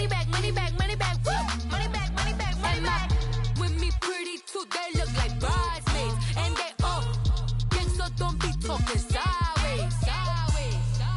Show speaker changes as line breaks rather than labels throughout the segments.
money back, money back, money back, woo! Money back, money back, money back. With me pretty too, they look like bridesmaids. And they all gang, so don't be talking sideways, sideways, sideways.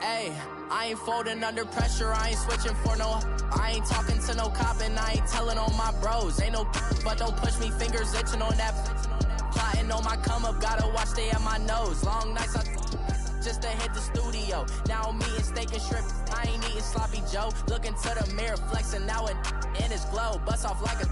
Hey, I ain't folding under pressure, I ain't switching for no. I ain't talking to no cop and I ain't telling on my bros. Ain't no but don't push me, fingers itching on that. Plotting on my come up, gotta watch stay at my nose. Long nights just to hit the studio. Now I'm eating steak and shrimp, I ain't eating sloppy Joe. Looking to the mirror, flexing now and in his glow. Bust off like a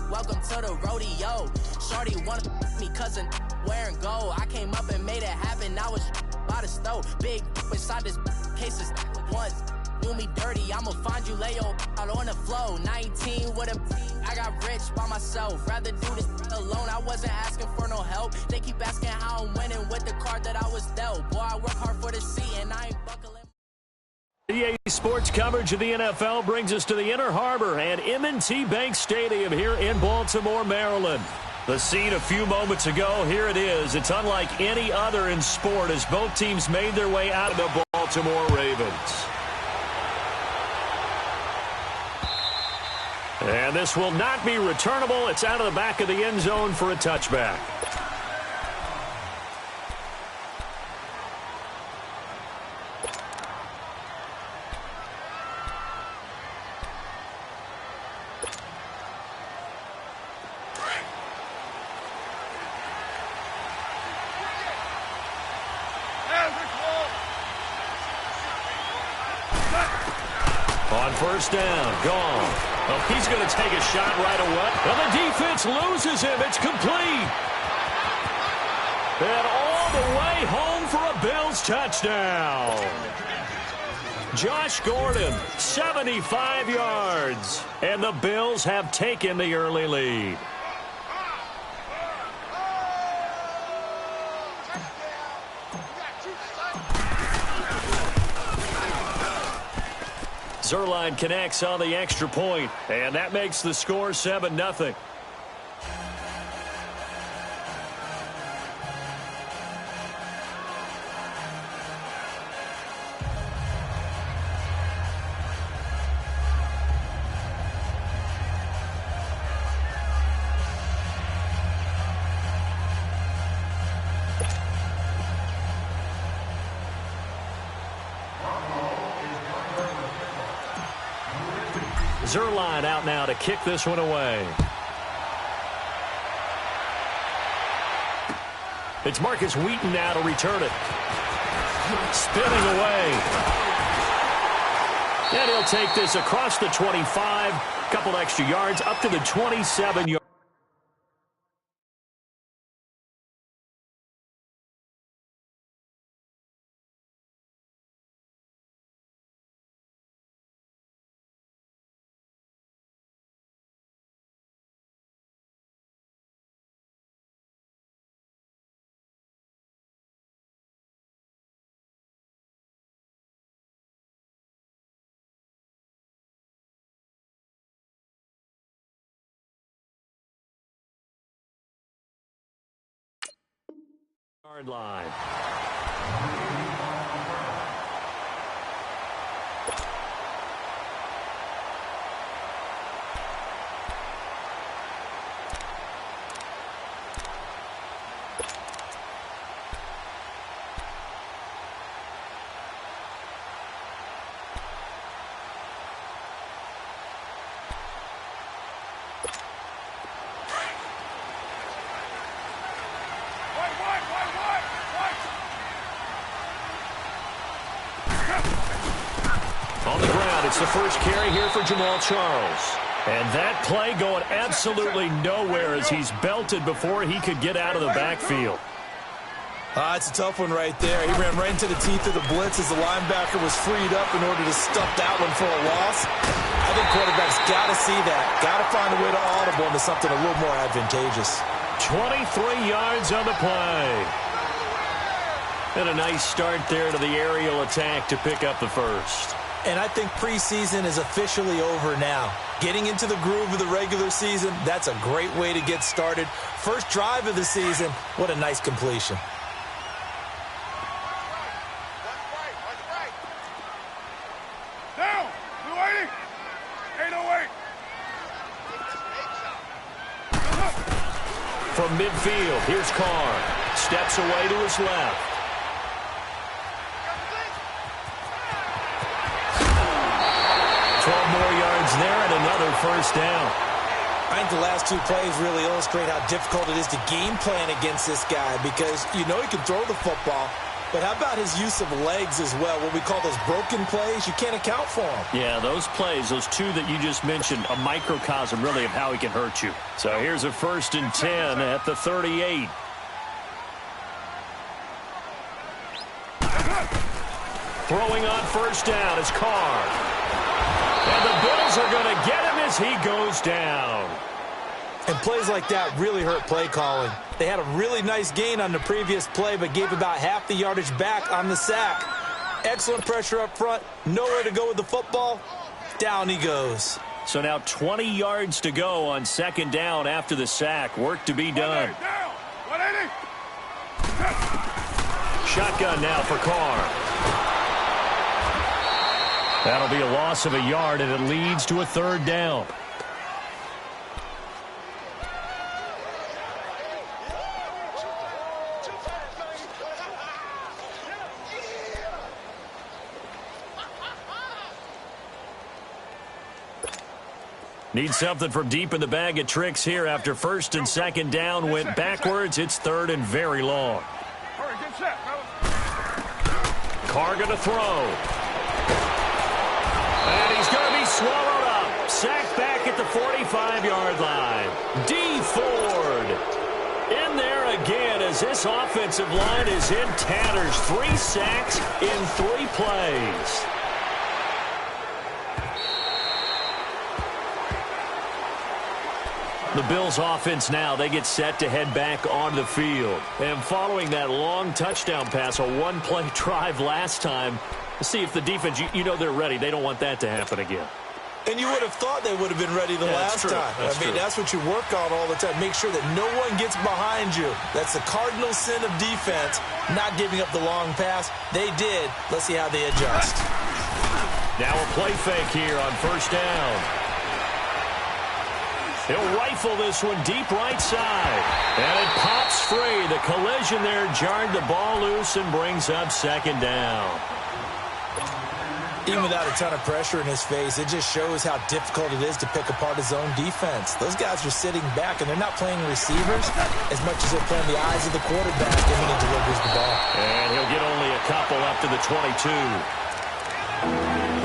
welcome to the rodeo. Shorty wanna me cousin wearing gold. I came up and made it happen, I was by the stove. Big inside this cases once. Do me dirty, I'ma find you, lay your out on the floor. 19 with a I got rich by myself. Rather do this alone, I wasn't asking for no help. They keep asking how I'm winning with the card that I was dealt. Boy, I work hard for the C and I ain't buckling.
EA Sports coverage of the NFL brings us to the Inner Harbor and M&T Bank Stadium here in Baltimore, Maryland. The scene a few moments ago, here it is. It's unlike any other in sport as both teams made their way out of the Baltimore Ravens. And this will not be returnable. It's out of the back of the end zone for a touchback. On first down, gone. Oh, he's going to take a shot right away. Well, the defense loses him. It's complete. And all the way home for a Bills touchdown. Josh Gordon, 75 yards. And the Bills have taken the early lead. Zerline connects on the extra point, and that makes the score 7-0. Zerline out now to kick this one away. It's Marcus Wheaton now to return it. Spinning away. And he'll take this across the 25. Couple extra yards up to the 27-yard. Line. It's the first carry here for Jamal Charles. And that play going absolutely nowhere as he's belted before he could get out of the backfield.
It's a tough one right there. He ran right into the teeth of the blitz as the linebacker was freed up in order to stuff that one for a loss. I think quarterbacks got to see that. Got to find a way to audible into something a little more advantageous.
23 yards on the play. And a nice start there to the aerial attack to pick up the first.
And I think preseason is officially over now. Getting into the groove of the regular season, that's a great way to get started. First drive of the season, what a nice completion.
Down! We waiting! Ain't no wait!
From midfield, here's Carr. Steps away to his left. 12 more yards there and another first down.
I think the last two plays really illustrate how difficult it is to game plan against this guy because you know he can throw the football, but how about his use of legs as well? What we call those broken plays, you can't account for them.
Yeah, those plays, those two that you just mentioned, a microcosm really of how he can hurt you. So here's a 1st and 10 at the 38. Throwing on first down is Carr. And the Bills are going to get him as he goes down.
And plays like that really hurt play calling. They had a really nice gain on the previous play, but gave about half the yardage back on the sack. Excellent pressure up front. Nowhere to go with the football. Down he goes.
So now 20 yards to go on 2nd down after the sack. Work to be done.
Down! 180!
Shotgun now for Carr. That'll be a loss of a yard, and it leads to a 3rd down. Need something from deep in the bag of tricks here after 1st and 2nd down went backwards. It's 3rd and very long.
Hurry, get set, fellas.
Carr going to throw. And he's going to be swallowed up. Sacked back at the 45-yard line. D. Ford in there again as this offensive line is in tatters. 3 sacks in 3 plays. The Bills offense now, they get set to head back on the field. And following that long touchdown pass, a 1-play drive last time, see if the defense, you know they're ready. They don't want that to happen again.
And you would have thought they would have been ready the last time. That's what you work on all the time. Make sure that no one gets behind you. That's the cardinal sin of defense, not giving up the long pass. They did. Let's see how they adjust.
Now a play fake here on 1st down. He'll rifle this one deep right side. And it pops free. The collision there jarred the ball loose and brings up 2nd down.
Even without a ton of pressure in his face, it just shows how difficult it is to pick apart his own defense. Those guys are sitting back, and they're not playing receivers as much as they're playing the eyes of the quarterback and when he delivers the ball.
And he'll get only a couple up to the 22.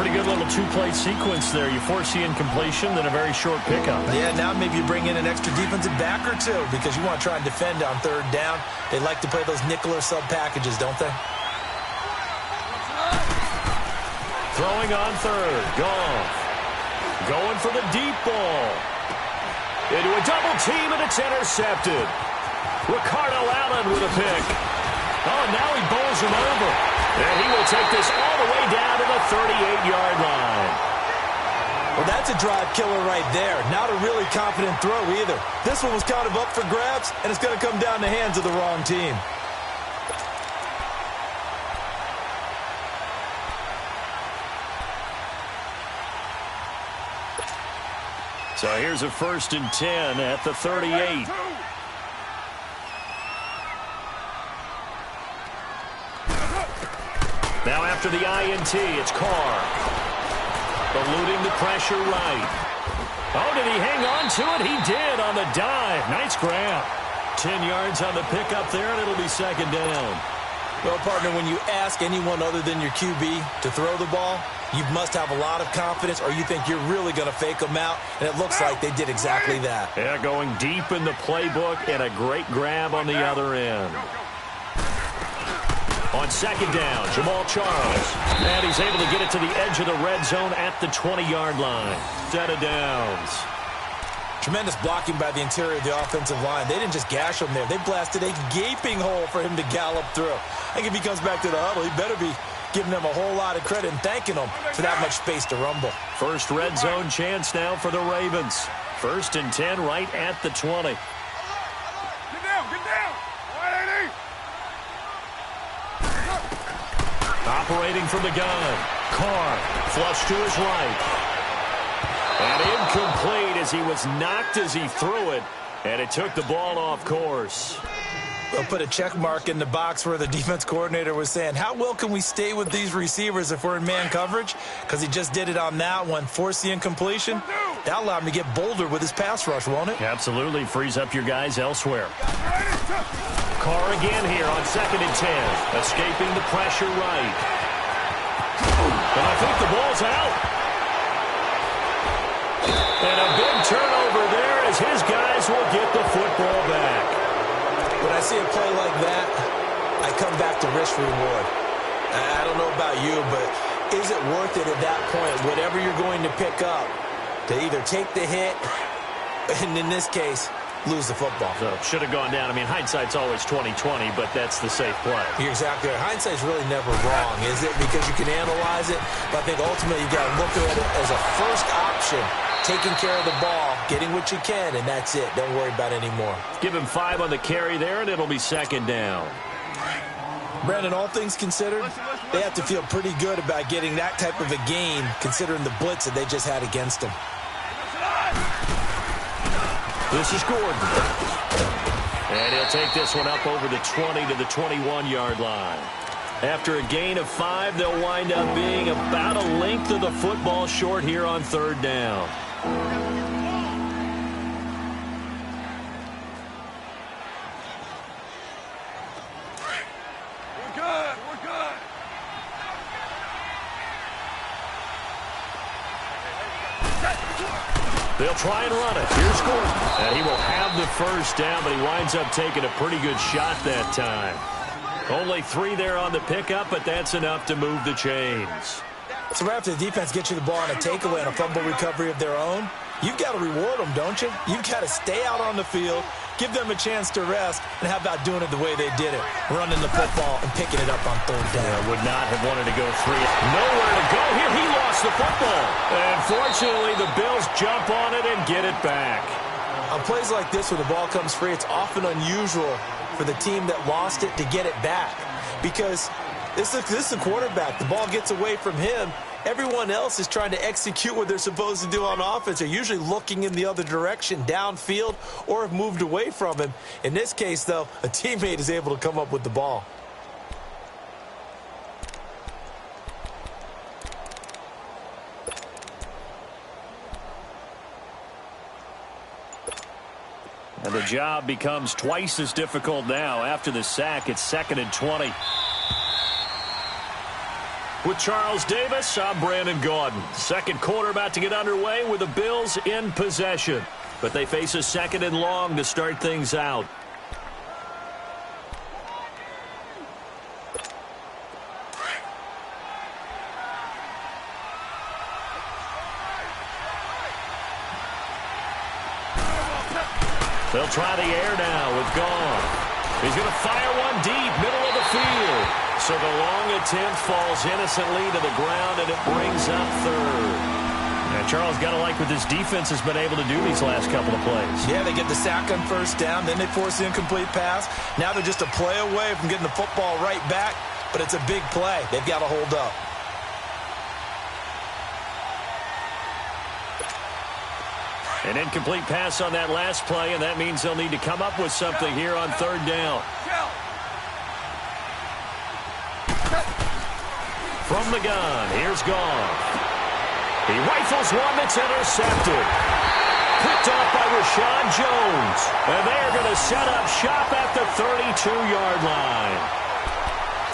Pretty good little 2-play sequence there. You force the incompletion, then a very short pickup.
Yeah, now maybe you bring in an extra defensive back or two because you want to try and defend on 3rd down. They like to play those nickel or sub packages, don't they?
Throwing on 3rd. Goff. Going for the deep ball. Into a double team, and it's intercepted. Ricardo Allen with a pick. Oh, now he bowls him over. And he will take this all the way down to the 38-yard line.
Well, that's a drive killer right there. Not a really confident throw either. This one was kind of up for grabs, and it's going to come down the hands of the wrong team.
So here's a 1st and 10 at the 38. Now after the INT, it's Carr. Eluding the pressure right. Oh, did he hang on to it? He did on the dive. Nice grab. 10 yards on the pickup there, and it'll be 2nd down.
Well, partner, when you ask anyone other than your QB to throw the ball, you must have a lot of confidence or you think you're really going to fake them out, and it looks like they did exactly that.
Yeah, going deep in the playbook and a great grab on the other end. On second down, Jamal Charles. And he's able to get it to the edge of the red zone at the 20-yard line. Set of downs.
Tremendous blocking by the interior of the offensive line. They didn't just gash him there. They blasted a gaping hole for him to gallop through. I think if he comes back to the huddle, he better be giving them a whole lot of credit and thanking them for that much space to rumble.
First red zone chance now for the Ravens. 1st and 10 right at the 20.
Get down, get down. 180.
Operating from the gun. Carr, flush to his right. And incomplete as he was knocked as he threw it. And it took the ball off course.
We'll put a check mark in the box where the defense coordinator was saying, how well can we stay with these receivers if we're in man coverage? Because he just did it on that one. Force the incompletion. That'll allow him to get bolder with his pass rush, won't it?
Absolutely. Frees up your guys elsewhere. Carr again here on 2nd and 10. Escaping the pressure right. And I think the ball's out. And a big turnover there as his guys will get the football back.
When I see a play like that, I come back to risk reward. I don't know about you, but is it worth it at that point, whatever you're going to pick up, to either take the hit, and in this case, lose the football?
So should have gone down. I mean, hindsight's always 20/20, but that's the safe play.
You're exactly right. Hindsight's really never wrong, is it? Because you can analyze it, but I think ultimately you got to look at it as a first option. Taking care of the ball, getting what you can, and that's it. Don't worry about it anymore.
Give him 5 on the carry there, and it'll be 2nd down.
Brandon, all things considered, they have to feel pretty good about getting that type of a gain, considering the blitz that they just had against them.
This is Gordon. And he'll take this one up over the 20 to the 21-yard line. After a gain of 5, they'll wind up being about a length of the football short here on 3rd down.
We're good, we're good.
They'll try and run it. Here's Gordon. And he will have the first down, but he winds up taking a pretty good shot that time. Only 3 there on the pickup, but that's enough to move the chains.
So right after the defense gets you the ball on a takeaway and a fumble recovery of their own, you've got to reward them, don't you? You've got to stay out on the field, give them a chance to rest, and how about doing it the way they did it, running the football and picking it up on 3rd down.
Yeah, would not have wanted to go 3. Nowhere to go here. He lost the football. And fortunately, the Bills jump on it and get it back.
On plays like this where the ball comes free, it's often unusual for the team that lost it to get it back. Because this is the quarterback. The ball gets away from him. Everyone else is trying to execute what they're supposed to do on offense. They're usually looking in the other direction, downfield, or have moved away from him. In this case, though, a teammate is able to come up with the ball.
And the job becomes twice as difficult now. After the sack, it's 2nd and 20. With Charles Davis, I'm Brandon Gaudin. Second quarter about to get underway with the Bills in possession. But they face a 2nd and long to start things out. They'll try the air now with Goff. He's going to fire one deep, middle of the field. So the long attempt falls innocently to the ground, and it brings up 3rd. And Charles, got to like what this defense has been able to do these last couple of plays.
Yeah, they get the sack on 1st down, then they force the incomplete pass. Now they're just a play away from getting the football right back, but it's a big play. They've got to hold up.
An incomplete pass on that last play, and that means they'll need to come up with something here on 3rd down. From the gun, here's Goff. He rifles one that's intercepted. Picked off by Rashawn Jones. And they're going to set up shop at the 32-yard line.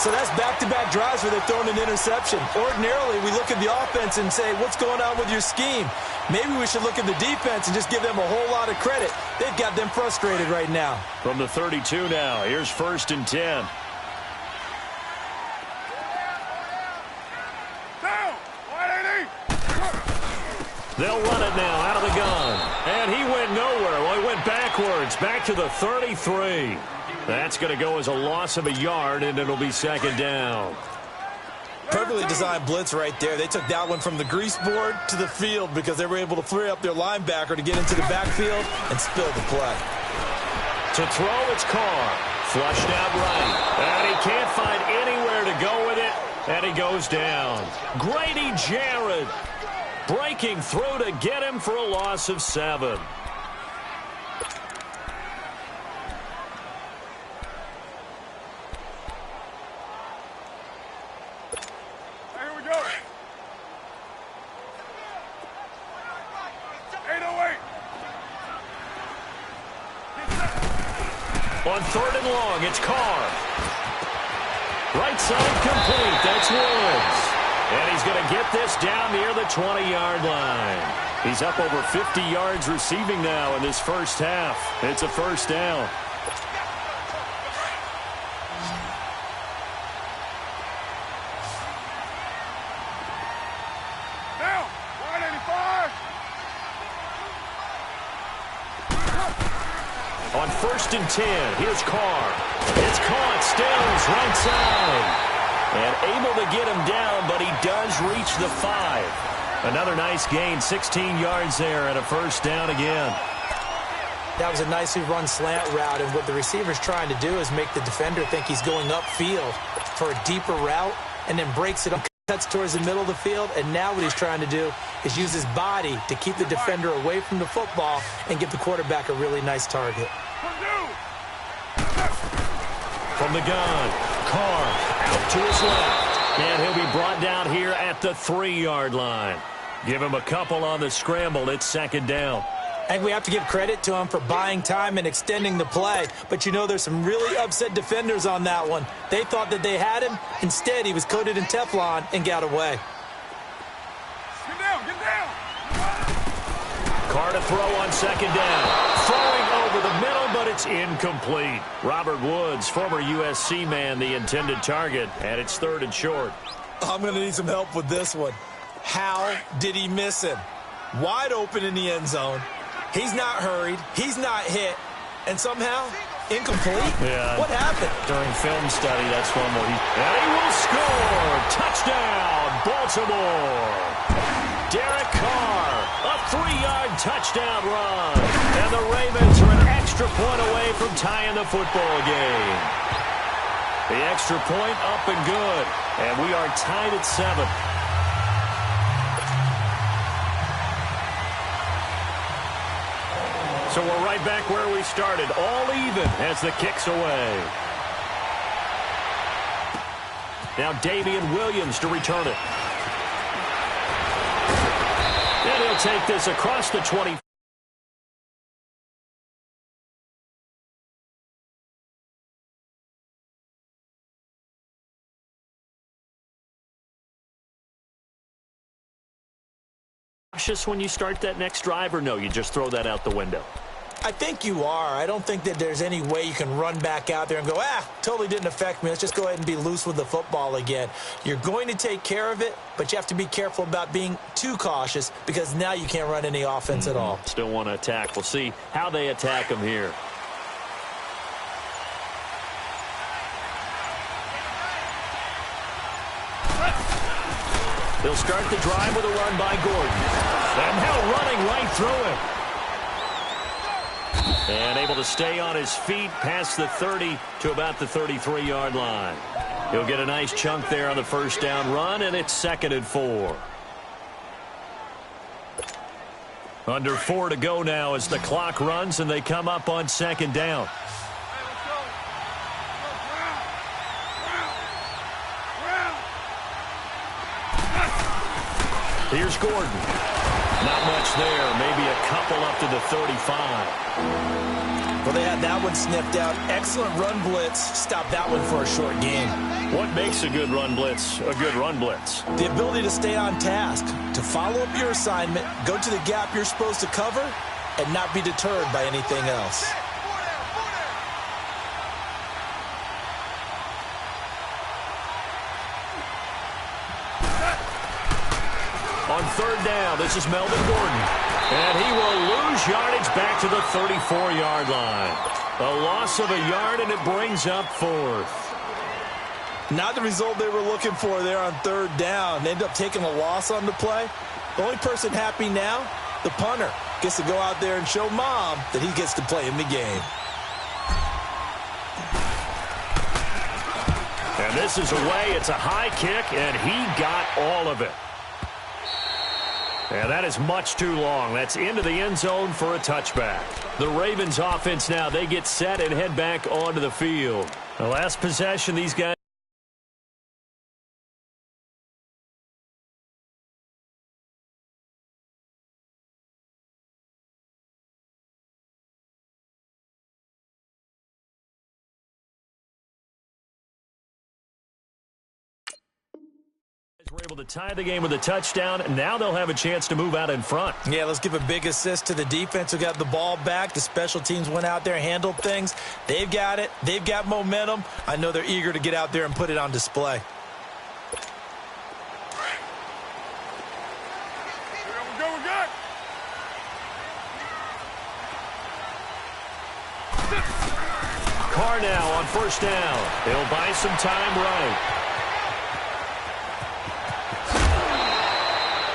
So that's back-to-back drives where they've thrown an interception. Ordinarily, we look at the offense and say, what's going on with your scheme? Maybe we should look at the defense and just give them a whole lot of credit. They've got them frustrated right now.
From the 32 now, here's 1st and 10. They'll run it now out of the gun. And he went nowhere. Well, he went backwards, back to the 33. That's going to go as a loss of a yard, and it'll be second down.
Perfectly designed blitz right there. They took that one from the grease board to the field because they were able to free up their linebacker to get into the backfield and spill the play.
To throw, it's Carr. Flushed out right. And he can't find anywhere to go with it, and he goes down. Grady Jarrett breaking through to get him for a loss of 7.
Here we go. 808.
On 3rd and long, it's Carr. Right side complete. That's Woods. And he's going to get this down near the 20-yard line. He's up over 50 yards receiving now in this first half. It's a first down.
Down. 185.
On 1st and 10, here's Carr. It's caught, Stills, right side. And able to get him down, but he does reach the 5. Another nice gain, 16 yards there, and a first down again.
That was a nicely run slant route, and what the receiver's trying to do is make the defender think he's going upfield for a deeper route, and then breaks it up, cuts towards the middle of the field, and now what he's trying to do is use his body to keep the defender away from the football and give the quarterback a really nice target.
From the gun, Carr out to his left. And he'll be brought down here at the 3-yard line. Give him a couple on the scramble. It's second down.
And we have to give credit to him for buying time and extending the play. But, you know, there's some really upset defenders on that one. They thought that they had him. Instead, he was coated in Teflon and got away.
Get down, get down.
Carr to throw on second down. Throwing over the middle, but it's incomplete. Robert Woods, former USC man, the intended target, and it's 3rd and short.
I'm going to need some help with this one. How did he miss him? Wide open in the end zone. He's not hurried. He's not hit. And somehow, incomplete?
Yeah.
What happened?
During film study, that's one where and he will score! Touchdown, Baltimore! Derek Carr, a 3-yard touchdown run. And the Ravens are an extra point away from tying the football game. The extra point up and good. And we are tied at 7. So we're right back where we started, all even as the kick's away. Now Damian Williams to return it. And he'll take this across the 20. Cautious when you start that next drive, or no, you just throw that out the window?
I think you are. I don't think that there's any way you can run back out there and go, totally didn't affect me. Let's just go ahead and be loose with the football again. You're going to take care of it, but you have to be careful about being too cautious because now you can't run any offense at all.
Still want to attack. We'll see how they attack him here. They'll start the drive with a run by Gordon. And now running right through him. And able to stay on his feet past the 30 to about the 33-yard line. He'll get a nice chunk there on the first down run, and it's 2nd and 4. Under 4 to go now as the clock runs, and they come up on 2nd down. Here's Gordon. Not much there. Maybe a couple up to the 35.
Well, they had that one sniffed out. Excellent run blitz. Stop that one for a short gain.
What makes a good run blitz a good run blitz?
The ability to stay on task, to follow up your assignment, go to the gap you're supposed to cover, and not be deterred by anything else.
On third down. This is Melvin Gordon. And he will lose yardage back to the 34-yard line. A loss of a yard, and it brings up fourth.
Not the result they were looking for there on third down. They ended up taking a loss on the play. The only person happy now, the punter, gets to go out there and show Mom that he gets to play in the game.
And this is away. It's a high kick, and he got all of it. And that is much too long. That's into the end zone for a touchback. The Ravens offense now, they get set and head back onto the field. The last possession, these guys were able to tie the game with a touchdown. Now they'll have a chance to move out in front.
Yeah, let's give a big assist to the defense who got the ball back. The special teams went out there and handled things. They've got it. They've got momentum. I know they're eager to get out there and put it on display.
We're good.
Carr now on first down. He'll buy some time right.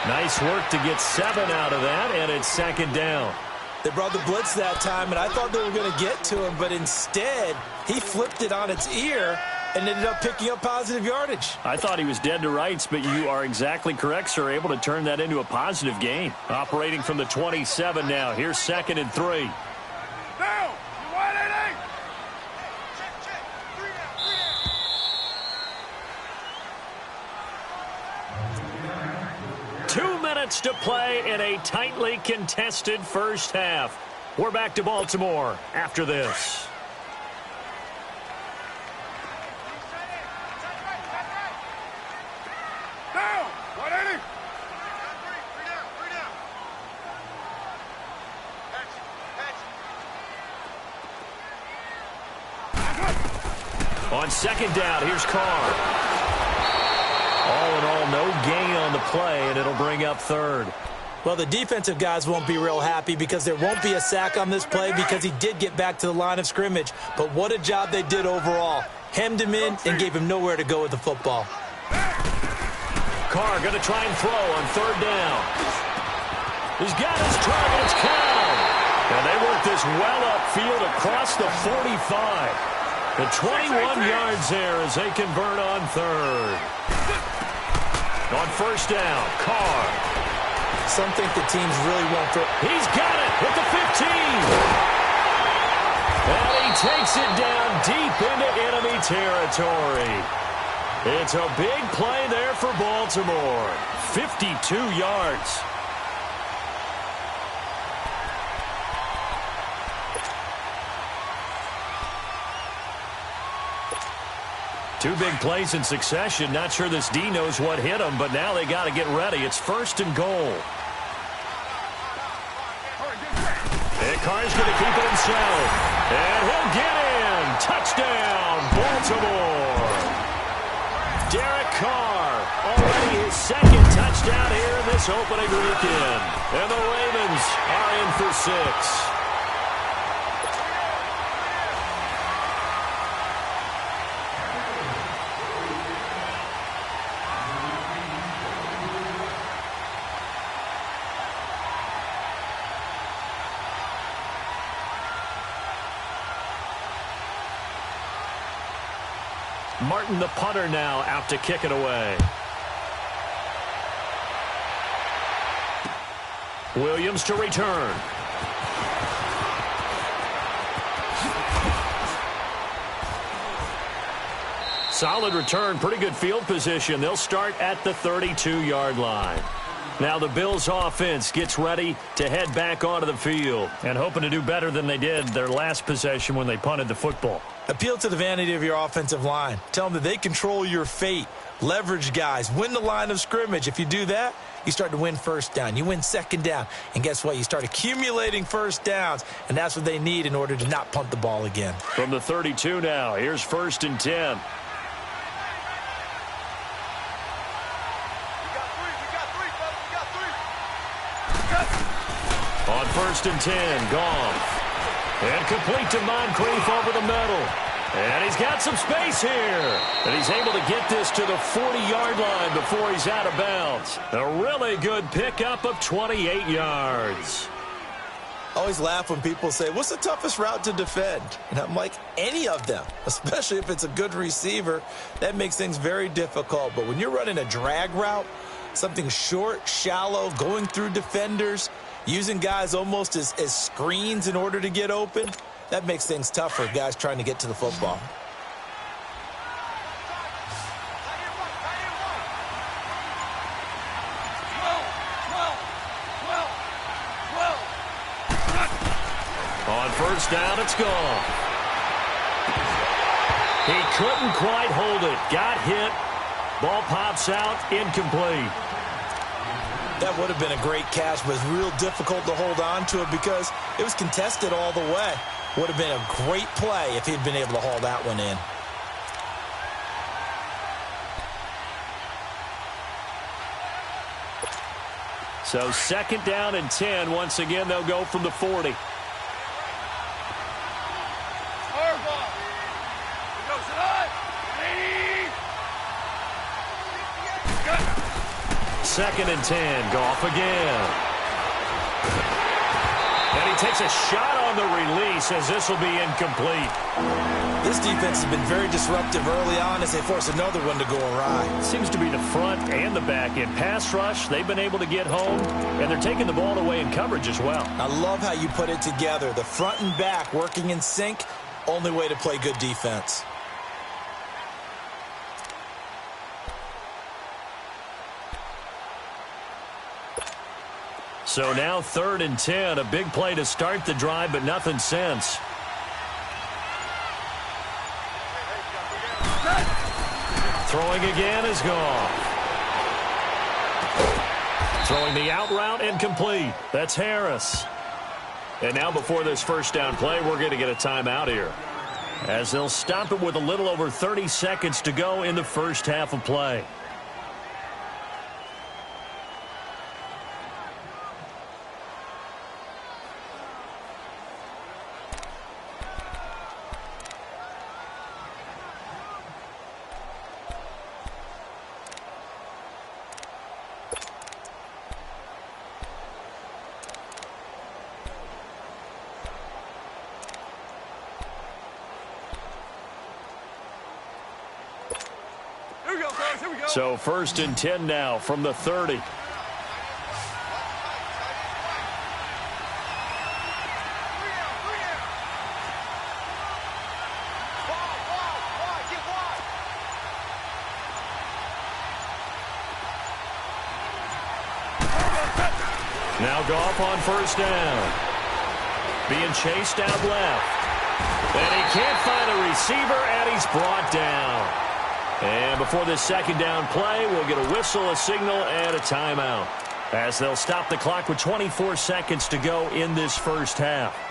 Nice work to get 7 out of that, and it's second down.
They brought the blitz that time, and I thought they were going to get to him, but instead, he flipped it on its ear and ended up picking up positive yardage.
I thought he was dead to rights, but you are exactly correct, sir. Able to turn that into a positive gain. Operating from the 27 now. Here's 2nd and 3.
Down. You wide 88.
2 minutes to play in a tightly contested first half. We're back to Baltimore after this.
Down. 180.
On second down, here's Carr. All in all, no gain on the play, and it'll bring up third.
Well, the defensive guys won't be real happy because there won't be a sack on this play because he did get back to the line of scrimmage. But what a job they did overall. Hemmed him in and gave him nowhere to go with the football.
Carr going to try and throw on third down. He's got his target. It's Cal. And they work this well upfield across the 45. The 21 yards there as they convert on third. On first down, Carr.
Some think the teams really won't throw.
He's got it at the 15. And he takes it down deep into enemy territory. It's a big play there for Baltimore. 52 yards. Two big plays in succession. Not sure this D knows what hit him, but now they got to get ready. It's 1st and goal. And Carr's going to keep it himself. And he'll get in. Touchdown, Baltimore. Derek Carr, already his 2nd touchdown here in this opening weekend. And the Ravens are in for 6. Martin, the punter, now out to kick it away. Williams to return. Solid return, pretty good field position. They'll start at the 32-yard line. Now the Bills offense gets ready to head back onto the field and hoping to do better than they did their last possession when they punted the football.
Appeal to the vanity of your offensive line. Tell them that they control your fate. Leverage guys. Win the line of scrimmage. If you do that, you start to win first down. You win second down. And guess what? You start accumulating first downs, and that's what they need in order to not punt the ball again.
From the 32 now, here's 1st and 10. On 1st and 10, Goff. And complete to Moncrief over the middle. And he's got some space here. And he's able to get this to the 40-yard line before he's out of bounds. A really good pickup of 28 yards.
I always laugh when people say, what's the toughest route to defend? And I'm like, any of them, especially if it's a good receiver. That makes things very difficult. But when you're running a drag route, something short, shallow, going through defenders, using guys almost as screens in order to get open, that makes things tough for guys trying to get to the football.
On 1st down, it's gone. He couldn't quite hold it. Got hit. Ball pops out, incomplete.
That would have been a great catch, but it's real difficult to hold on to it because it was contested all the way. Would have been a great play if he'd been able to haul that one in.
So 2nd down and 10. Once again, they'll go from the 40. Second and 10. Goff again. And he takes a shot on the release as this will be incomplete.
This defense has been very disruptive early on as they force another one to go awry.
Seems to be the front and the back end. Pass rush, they've been able to get home, and they're taking the ball away in coverage as well.
I love how you put it together. The front and back working in sync, only way to play good defense.
So now 3rd and 10, a big play to start the drive, but nothing since. Throwing again is gone. Throwing the out route and complete. That's Harris. And now before this 1st down play, we're going to get a timeout here, as they'll stop it with a little over 30 seconds to go in the 1st half of play. So 1st and 10 now from the 30. Now Goff on 1st down. Being chased out left. And he can't find a receiver, and he's brought down. And before this 2nd down play, we'll get a whistle, a signal, and a timeout, as they'll stop the clock with 24 seconds to go in this 1st half.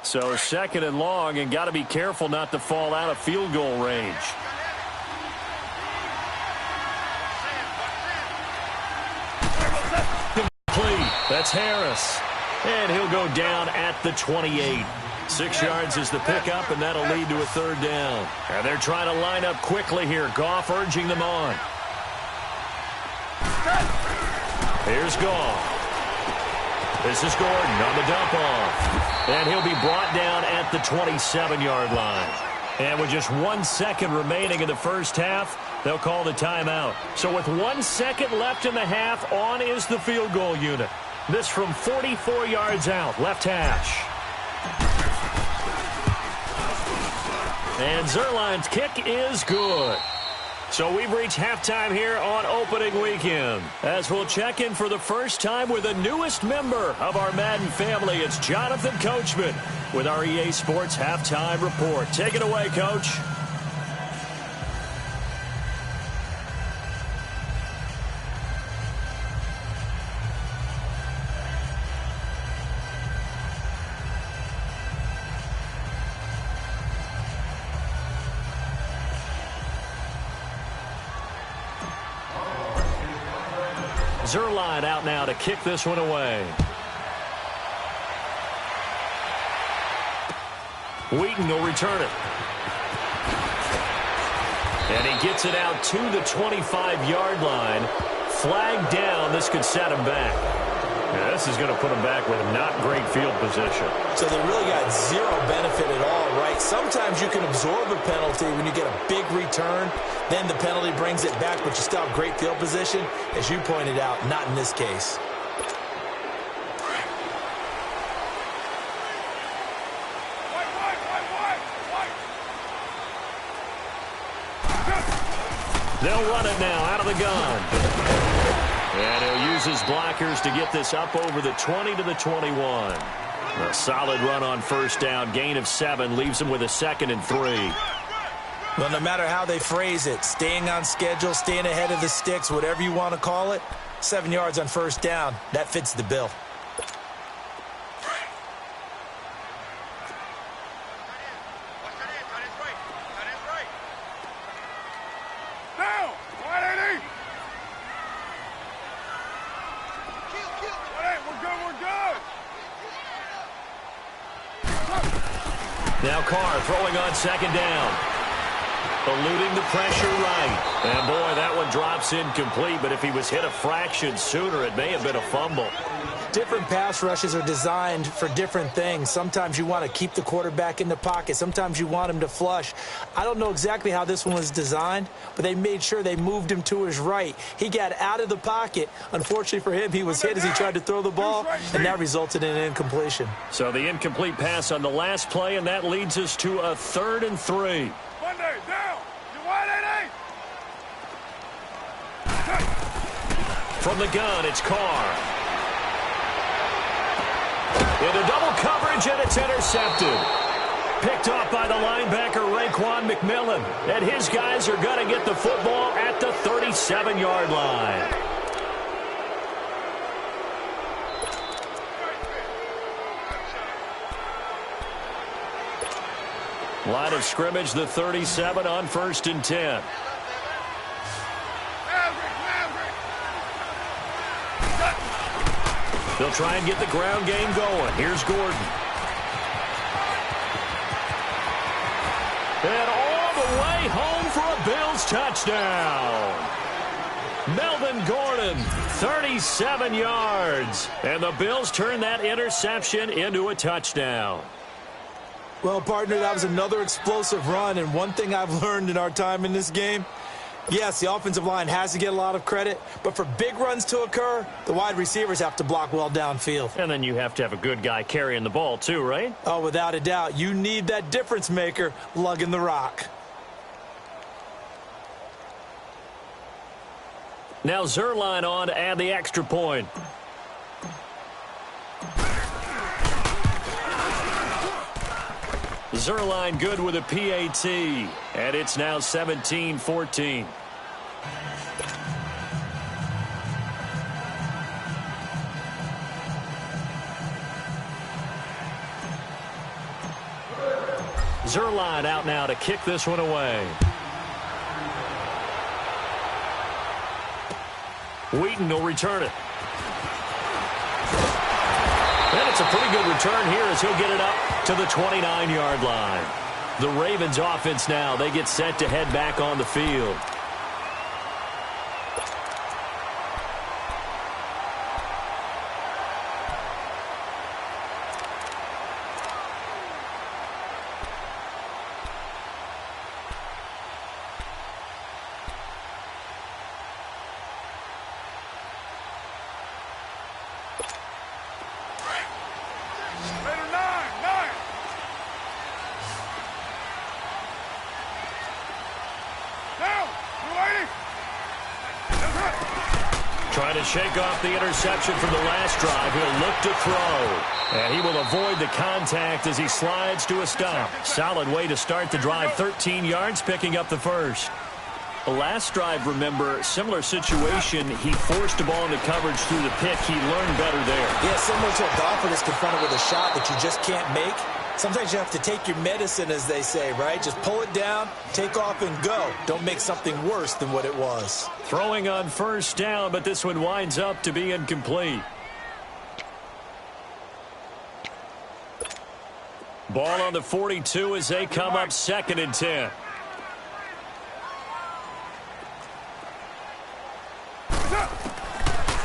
So 2nd and long, and got to be careful not to fall out of field goal range. Complete. That's Harris. And he'll go down at the 28. 6 yards is the pickup, and that'll lead to a 3rd down. And they're trying to line up quickly here. Goff urging them on. Here's Goff. This is Gordon on the dump off. And he'll be brought down at the 27-yard line. And with just 1 second remaining in the 1st half, they'll call the timeout. So with 1 second left in the half, on is the field goal unit. This from 44 yards out, left hash. And Zerline's kick is good. So we've reached halftime here on opening weekend, as we'll check in for the first time with the newest member of our Madden family. It's Jonathan Coachman with our EA Sports Halftime Report. Take it away, Coach. Zerline out now to kick this one away. Wheaton will return it. And he gets it out to the 25-yard line. Flag down. This could set him back. Yeah, this is going to put him back with not great field position.
So they really got zero benefit at all, right? Sometimes you can absorb a penalty when you get a big return. Then the penalty brings it back, but you still have great field position. As you pointed out, not in this case.
They'll run it now out of the gun. And he'll use his blockers to get this up over the 20 to the 21. A solid run on first down. Gain of 7 leaves him with a 2nd and 3.
Well, no matter how they phrase it, staying on schedule, staying ahead of the sticks, whatever you want to call it, 7 yards on first down, that fits the bill.
Now Carr throwing on 2nd down. Eluding the pressure right. And boy, that one drops incomplete, but if he was hit a fraction sooner, it may have been a fumble.
Different pass rushes are designed for different things. Sometimes you want to keep the quarterback in the pocket. Sometimes you want him to flush. I don't know exactly how this one was designed, but they made sure they moved him to his right. He got out of the pocket. Unfortunately for him, he was hit as he tried to throw the ball, and that resulted in an incompletion.
So the incomplete pass on the last play, and that leads us to a 3rd and 3.
Monday, down. You wide, 8-8.
From the gun, it's Carr. Into double coverage, and it's intercepted. Picked off by the linebacker, Raekwon McMillan. And his guys are going to get the football at the 37-yard line. Line of scrimmage, the 37 on 1st and 10. They'll try and get the ground game going. Here's Gordon. And all the way home for a Bills touchdown. Melvin Gordon, 37 yards. And the Bills turn that interception into a touchdown.
Well, partner, that was another explosive run, and one thing I've learned in our time in this game, yes, the offensive line has to get a lot of credit, but for big runs to occur, the wide receivers have to block well downfield.
And then you have to have a good guy carrying the ball too, right?
Oh, without a doubt. You need that difference maker lugging the rock.
Now Zerline on to add the extra point. Zerline good with a PAT, and it's now 17-14. Zerline out now to kick this one away. Wheaton will return it. And it's a pretty good return here as he'll get it up to the 29-yard line. The Ravens offense now, they get set to head back on the field. Trying to shake off the interception from the last drive. He'll look to throw. And he will avoid the contact as he slides to a stop. Solid way to start the drive. 13 yards, picking up the first. The last drive, remember, similar situation. He forced the ball into coverage through the pick. He learned better there.
Yeah, similar to a golfer that's confronted with a shot that you just can't make. Sometimes you have to take your medicine, as they say, right? Just pull it down, take off, and go. Don't make something worse than what it was.
Throwing on first down, but this one winds up to be incomplete. Ball on the 42 as they come up 2nd and 10.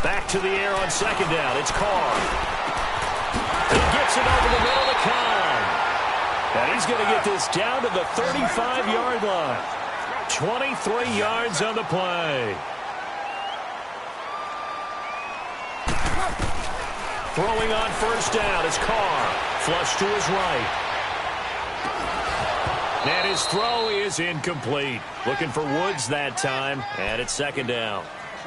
Back to the air on 2nd down. It's Carr. He gets it over the middle to Khan. And he's going to get this down to the 35-yard line. 23 yards on the play. Throwing on first down is Carr. Flush to his right. And his throw is incomplete. Looking for Woods that time. And it's 2nd down.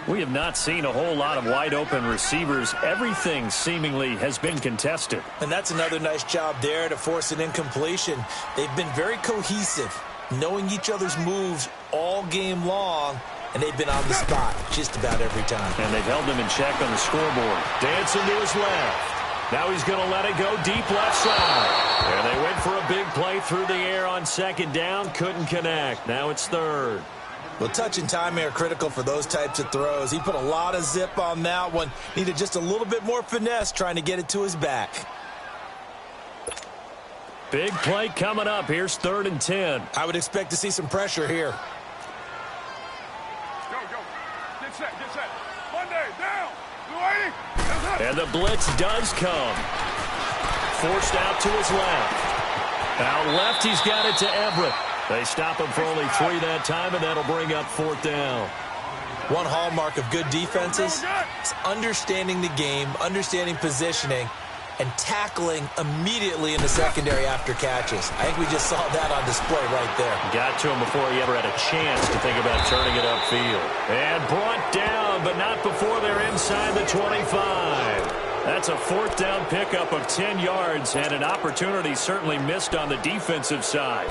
We have not seen a whole lot of wide-open receivers. Everything seemingly has been contested.
And that's another nice job there to force an incompletion. They've been very cohesive, knowing each other's moves all game long, and they've been on the spot just about every time.
And they've held him in check on the scoreboard. Dancing to his left. Now he's going to let it go deep left side. And they went for a big play through the air on 2nd down. Couldn't connect. Now it's 3rd.
Well, touch and timing are critical for those types of throws. He put a lot of zip on that one. Needed just a little bit more finesse trying to get it to his back.
Big play coming up. Here's 3rd and 10.
I would expect to see some pressure here.
Go. Get set. Monday, down. Blue 80.
And the blitz does come. Forced out to his left. Out left, he's got it to Everett. They stop him for only 3 that time, and that'll bring up 4th down.
One hallmark of good defenses is understanding the game, understanding positioning, and tackling immediately in the secondary after catches. I think we just saw that on display right there.
Got to him before he ever had a chance to think about turning it upfield. And brought down, but not before they're inside the 25. That's a 4th down pickup of 10 yards, and an opportunity certainly missed on the defensive side.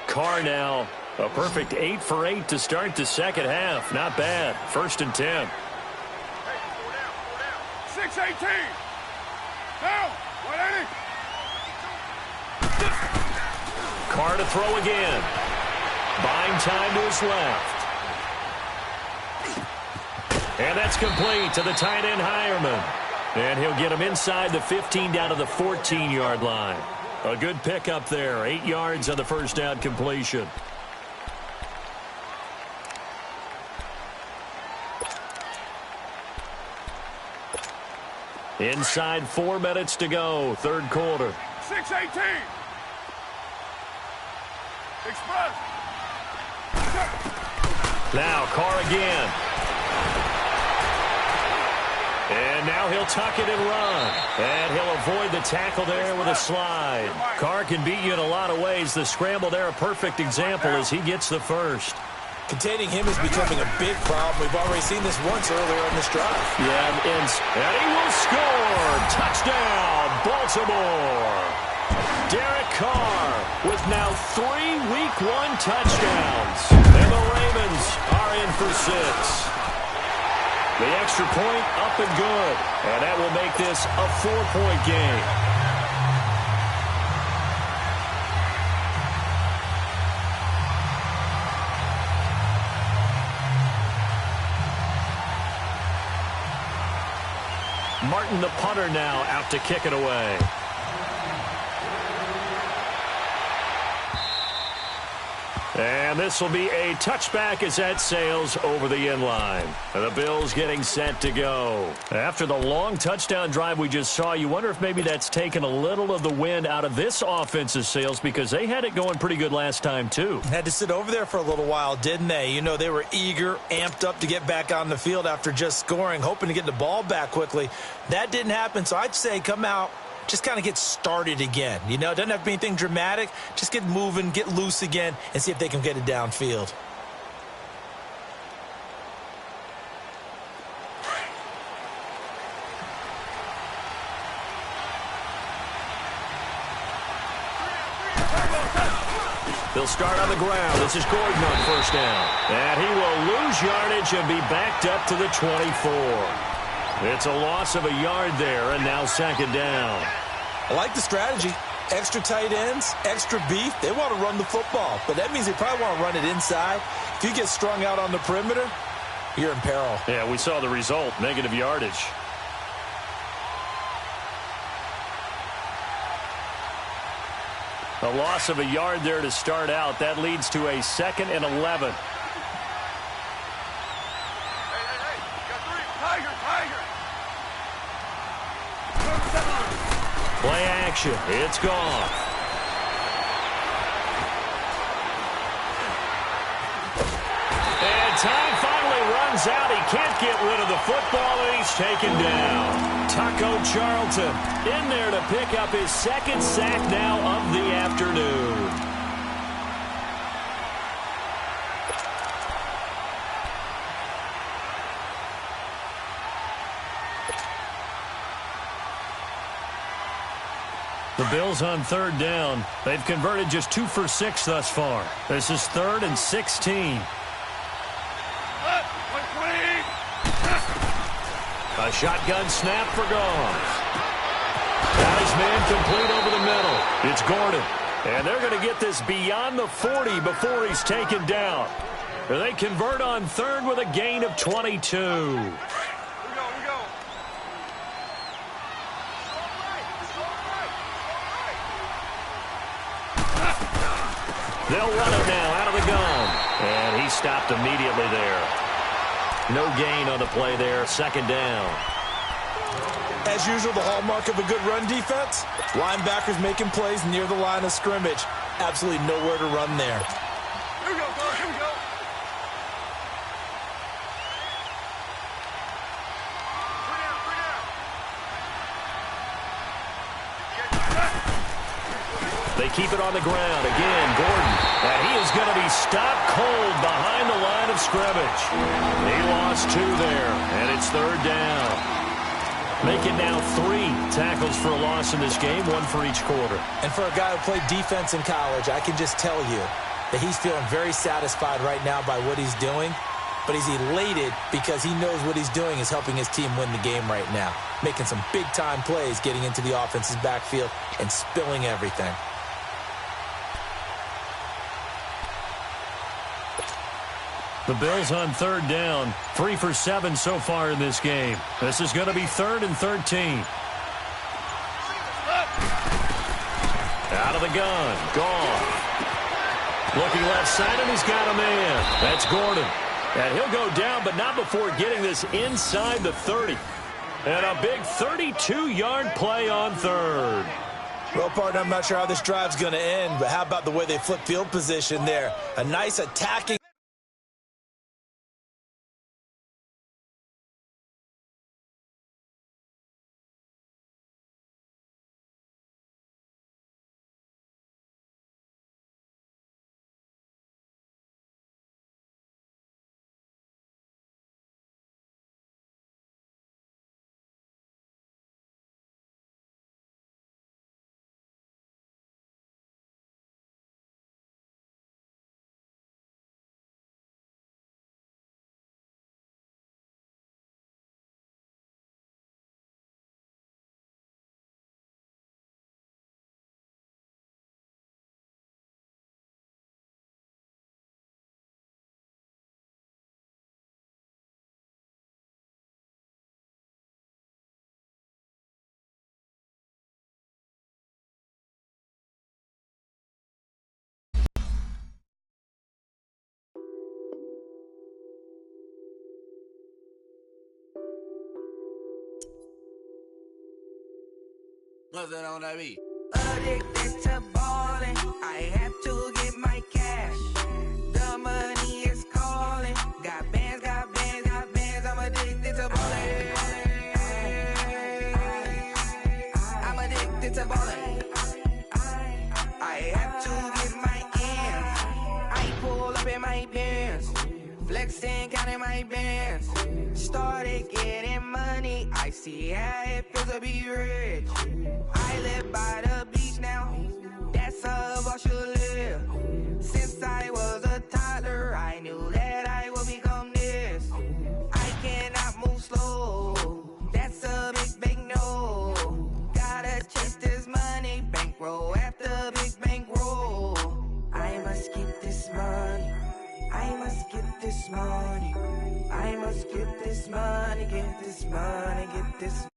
Carr now, a perfect 8 for 8 to start the 2nd half. Not bad. 1st and 10.
6-18. Down. 180.
Carr to throw again. Buying time to his left. And that's complete to the tight end Hireman. And he'll get him inside the 15 down to the 14-yard line. A good pickup there. 8 yards on the first down completion. Inside 4 minutes to go. 3rd quarter.
6-18. Express.
Now Carr again. And now he'll tuck it and run. And he'll avoid the tackle there with a slide. Carr can beat you in a lot of ways. The scramble there, a perfect example as he gets the first.
Containing him is becoming a big problem. We've already seen this once earlier in this drive.
Yeah, and he will score. Touchdown, Baltimore. Derek Carr with now 3 Week 1 touchdowns. And the Ravens are in for 6. The extra point up and good. And that will make this a 4-point game. Martin, the punter, now out to kick it away. And this will be a touchback as that sails over the end line. And the Bills getting set to go. After the long touchdown drive we just saw, you wonder if maybe that's taken a little of the wind out of this offense's sails, because they had it going pretty good last time too.
Had to sit over there for a little while, didn't they? You know, they were eager, amped up to get back on the field after just scoring, hoping to get the ball back quickly. That didn't happen, so I'd say come out, just kind of get started again. You know, it doesn't have to be anything dramatic. Just get moving, get loose again, and see if they can get it downfield.
They'll start on the ground. This is Gordon on first down. And he will lose yardage and be backed up to the 24. It's a loss of a yard there, and now second down.
I like the strategy. Extra tight ends, extra beef. They want to run the football, but that means they probably want to run it inside. If you get strung out on the perimeter, you're in peril.
Yeah, we saw the result, negative yardage. A loss of a yard there to start out. That leads to a 2nd and 11.
Hey, got 3. Tiger.
Play action. It's gone. And time finally runs out. He can't get rid of the football, and he's taken down. Taco Charlton in there to pick up his 2nd sack now of the afternoon. The Bills on 3rd down. They've converted just 2 for 6 thus far. This is 3rd and 16. A shotgun snap for Goff. Got his man complete over the middle. It's Gordon. And they're going to get this beyond the 40 before he's taken down. They convert on 3rd with a gain of 22.
We go.
They'll run it now out of the gun. And he stopped immediately there. No gain on the play there. 2nd down.
As usual, the hallmark of a good run defense, linebackers making plays near the line of scrimmage. Absolutely nowhere to run there.
Here we go.
They keep it on the ground. Again, Gordon. And he is going to be stopped cold behind the line of scrimmage. He lost 2 there, and it's 3rd down. Making now 3 tackles for a loss in this game, 1 for each quarter.
And for a guy who played defense in college, I can just tell you that he's feeling very satisfied right now by what he's doing. But he's elated because he knows what he's doing is helping his team win the game right now. Making some big-time plays, getting into the offense's backfield, and spilling everything.
The Bills on 3rd down. 3 for 7 so far in this game. This is going to be 3rd and 13. Out of the gun. Gone. Looking left side, and he's got a man. That's Gordon. And he'll go down, but not before getting this inside the 30. And a big 32-yard play on 3rd.
Well, partner, I'm not sure how this drive's going to end, but how about the way they flip field position there? A nice attacking.
What's that on that beat?
Addicted to ballin', I have to get my cash. The money is calling. Got bands, I'm addicted to ballin'. I'm addicted to ballin'. I have to get my ends. I pull up in my pants, flexing, counting my bands. Started getting money, I see how it feels to be rich. I live by the beach now, that's how I should live. morning. I must get this money, get this money, get this